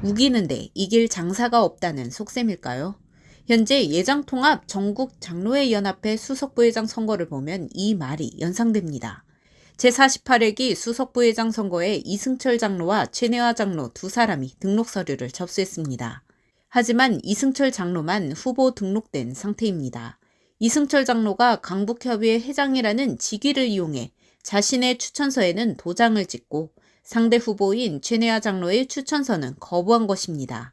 우기는데 이길 장사가 없다는 속셈일까요? 현재 예장통합 전국장로회연합회 수석부회장 선거를 보면 이 말이 연상됩니다. 제48회기 수석부회장 선거에 이승철 장로와 최내화 장로 두 사람이 등록 서류를 접수했습니다. 하지만 이승철 장로만 후보 등록된 상태입니다. 이승철 장로가 강북협의회 회장이라는 직위를 이용해 자신의 추천서에는 도장을 찍고 상대 후보인 최내화 장로의 추천서는 거부한 것입니다.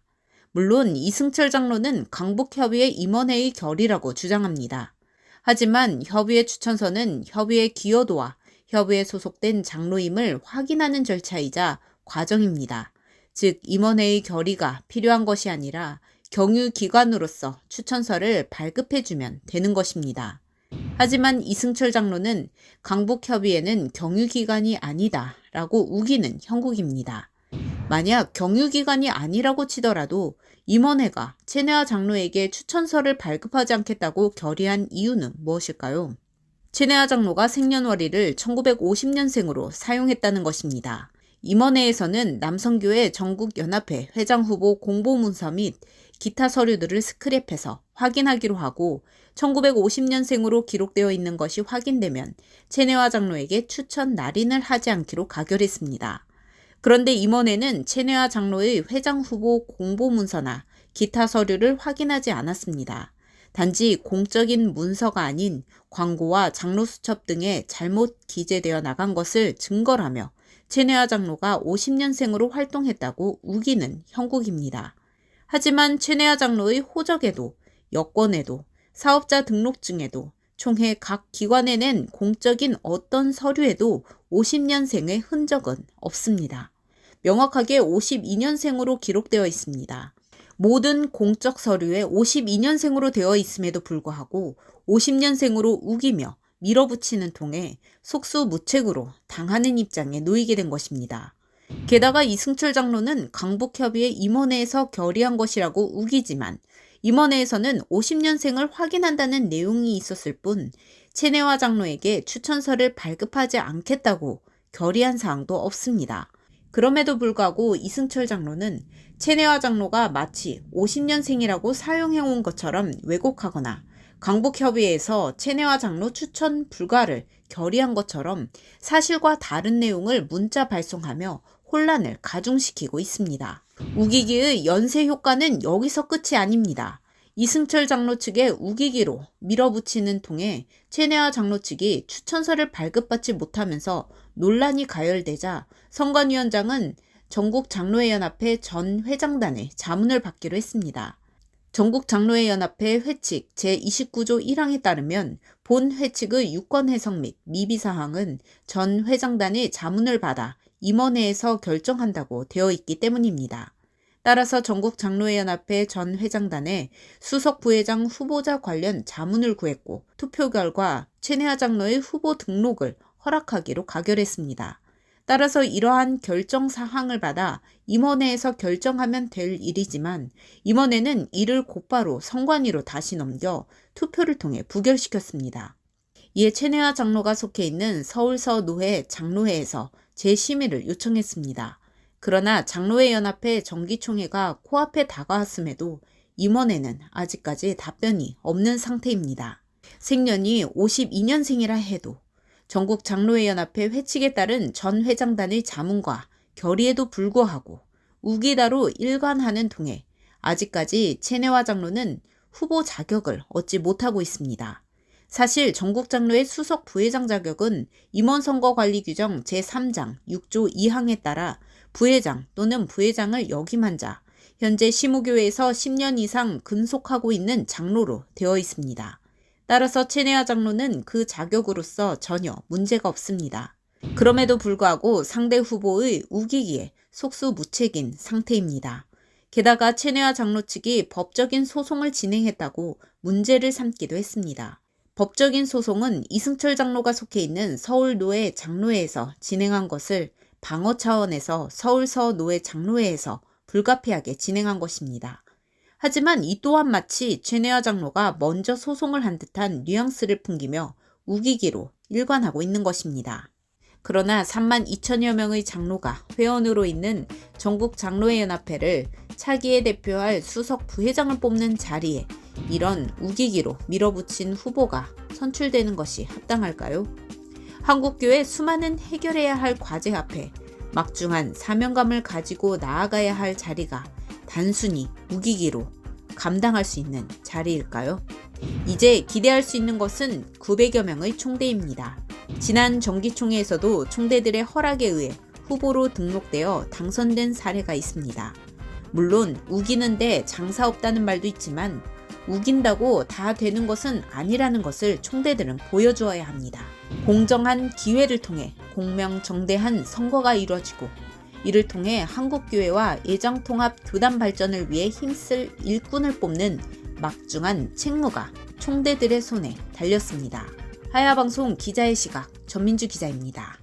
물론 이승철 장로는 강북협의회 임원회의 결의라고 주장합니다. 하지만 협의회 추천서는 협의회 기여도와 협의회에 소속된 장로임을 확인하는 절차이자 과정입니다. 즉 임원회의 결의가 필요한 것이 아니라 경유기관으로서 추천서를 발급해주면 되는 것입니다. 하지만 이승철 장로는 강북협의회는 경유기관이 아니다 라고 우기는 형국입니다. 만약 경유기관이 아니라고 치더라도 임원회가 최내화 장로에게 추천서를 발급하지 않겠다고 결의한 이유는 무엇일까요? 최내화 장로가 생년월일을 1950년생으로 사용했다는 것입니다. 임원회에서는 남성교회 전국연합회 회장 후보 공보문서 및 기타 서류들을 스크랩해서 확인하기로 하고 1950년생으로 기록되어 있는 것이 확인되면 최내화 장로에게 추천 날인을 하지 않기로 가결했습니다. 그런데 임원회는 최내화 장로의 회장 후보 공보문서나 기타 서류를 확인하지 않았습니다. 단지 공적인 문서가 아닌 광고와 장로수첩 등에 잘못 기재되어 나간 것을 증거라며 최내화 장로가 50년생으로 활동했다고 우기는 형국입니다. 하지만 최내화 장로의 호적에도 여권에도 사업자 등록증에도 총회 각 기관에 낸 공적인 어떤 서류에도 50년생의 흔적은 없습니다. 명확하게 52년생으로 기록되어 있습니다. 모든 공적 서류에 52년생으로 되어 있음에도 불구하고 50년생으로 우기며 밀어붙이는 통에 속수무책으로 당하는 입장에 놓이게 된 것입니다. 게다가 이승철 장로는 강북협의회 임원회에서 결의한 것이라고 우기지만 임원회에서는 50년생을 확인한다는 내용이 있었을 뿐 최내화 장로에게 추천서를 발급하지 않겠다고 결의한 사항도 없습니다. 그럼에도 불구하고 이승철 장로는 최내화 장로가 마치 50년생이라고 사용해온 것처럼 왜곡하거나 강북협의회에서 최내화 장로 추천 불가를 결의한 것처럼 사실과 다른 내용을 문자 발송하며 혼란을 가중시키고 있습니다. 우기기의 연쇄 효과는 여기서 끝이 아닙니다. 이승철 장로 측의 우기기로 밀어붙이는 통에 최내화 장로 측이 추천서를 발급받지 못하면서 논란이 가열되자 선관위원장은 전국장로회연합회 전 회장단의 자문을 받기로 했습니다. 전국장로회연합회 회칙 제29조 1항에 따르면 본 회칙의 유권 해석 및 미비 사항은 전 회장단의 자문을 받아 임원회에서 결정한다고 되어 있기 때문입니다. 따라서 전국장로회연합회 전 회장단에 수석 부회장 후보자 관련 자문을 구했고 투표 결과 최내화 장로의 후보 등록을 허락하기로 가결했습니다. 따라서 이러한 결정 사항을 받아 임원회에서 결정하면 될 일이지만 임원회는 이를 곧바로 선관위로 다시 넘겨 투표를 통해 부결시켰습니다. 이에 최내화 장로가 속해 있는 서울서 노회 장로회에서 재심의를 요청했습니다. 그러나 장로회연합회 정기총회가 코앞에 다가왔음에도 임원회는 아직까지 답변이 없는 상태입니다. 생년이 52년생이라 해도 전국장로회연합회 회칙에 따른 전 회장단의 자문과 결의에도 불구하고 우기다로 일관하는 통에 아직까지 최내화 장로는 후보 자격을 얻지 못하고 있습니다. 사실 전국장로회 수석 부회장 자격은 임원선거관리 규정 제3장 6조 2항에 따라 부회장 또는 부회장을 역임한 자, 현재 시무교회에서 10년 이상 근속하고 있는 장로로 되어 있습니다. 따라서 최내화 장로는 그 자격으로서 전혀 문제가 없습니다. 그럼에도 불구하고 상대 후보의 우기기에 속수무책인 상태입니다. 게다가 최내화 장로 측이 법적인 소송을 진행했다고 문제를 삼기도 했습니다. 법적인 소송은 이승철 장로가 속해 있는 서울노회 장로회에서 진행한 것을 방어 차원에서 서울서노회 장로회에서 불가피하게 진행한 것입니다. 하지만 이 또한 마치 최내화 장로가 먼저 소송을 한 듯한 뉘앙스를 풍기며 우기기로 일관하고 있는 것입니다. 그러나 32,000여 명의 장로가 회원으로 있는 전국장로회연합회를 차기에 대표할 수석 부회장을 뽑는 자리에 이런 우기기로 밀어붙인 후보가 선출되는 것이 합당할까요? 한국교회 수많은 해결해야 할 과제 앞에 막중한 사명감을 가지고 나아가야 할 자리가 단순히 우기기로 감당할 수 있는 자리일까요? 이제 기대할 수 있는 것은 900여 명의 총대입니다. 지난 정기총회에서도 총대들의 허락에 의해 후보로 등록되어 당선된 사례가 있습니다. 물론 우기는데 장사 없다는 말도 있지만 우긴다고 다 되는 것은 아니라는 것을 총대들은 보여주어야 합니다. 공정한 기회를 통해 공명정대한 선거가 이루어지고 이를 통해 한국교회와 예정통합 교단 발전을 위해 힘쓸 일꾼을 뽑는 막중한 책무가 총대들의 손에 달렸습니다. 하야방송 기자의 시각 전민주 기자입니다.